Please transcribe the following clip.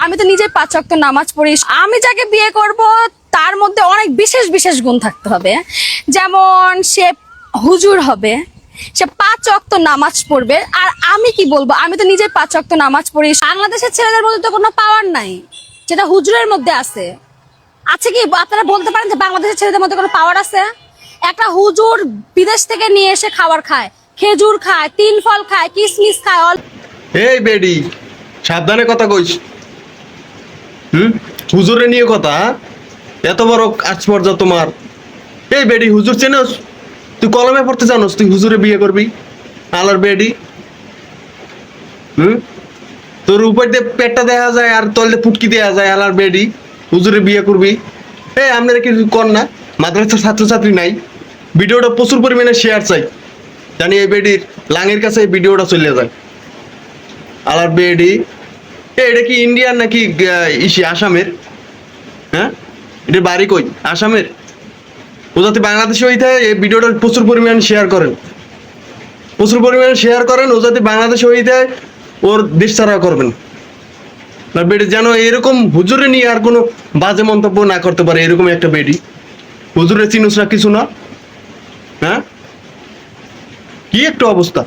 আমি তো নিজে 5 ওয়াক্ত নামাজ পড়ি। আমি যাকে বিয়ে করব তার মধ্যে অনেক বিশেষ বিশেষ গুণ থাকতে হবে, যেমন সে হুজুর হবে, সে 5 ওয়াক্ত নামাজ পড়বে। আর আমি কি বলবো, আমি তো নিজে 5 ওয়াক্ত নামাজ পড়ি। বাংলাদেশের ছেলেদের মধ্যে তো কোনো পাওয়ার নাই যেটা হুজুরের মধ্যে আছে। আছে কি আপনারা বলতে পারেন যে বাংলাদেশের ছেলেদের মধ্যে কোনো পাওয়ার আছে? একটা হুজুর বিদেশ থেকে নিয়ে এসে খাবার খায়, খেজুর খায়, 3 ফল খায়, কিশমিশ খায়। এই বেডি, সাবধানে কথা কইস। হুজুরে নিয়ে কথা, হ্যাঁ? এত বড় আশ্চর্য তোমার। এই বেডি, হুজুর চেনস? তুই কলমে পড়তে জানোস তুই হুজুরে বিয়ে করবি? আলার বেডি, তোর উপর দিয়ে পেটটা দেখা যায় আর তলে ফুটকি দেওয়া যায়। আলার বেডি, হুজুরে বিয়ে করবি? এই আপনারা কিছু কর না, মাদ্রাসার ছাত্রছাত্রী নাই। ভিডিওটা প্রচুর পরিমাণে শেয়ার চাই, জানি এই বেডির লাঙের কাছে এই ভিডিওটা চলে যায়। আলার বেডি, এটা কি ইন্ডিয়ান নাকি ইসি আসামের? হ্যাঁ, এটা বাড়ি কই? আসামের? ও যাতে বাংলাদেশে হইতে এই ভিডিওটা প্রচুর পরিমাণে শেয়ার করেন, প্রচুর পরিমাণে শেয়ার করেন। ও যাতে বাংলাদেশে হইতে ওর দেশ ছাড়া করবেন না। বেডি যেন এরকম হুজুরে নিয়ে আর কোনো বাজে মন্তব্য না করতে পারে, এরকম একটা বেডি। হুজুরে চিনুস না কিছু না, হ্যাঁ? কি একটা অবস্থা।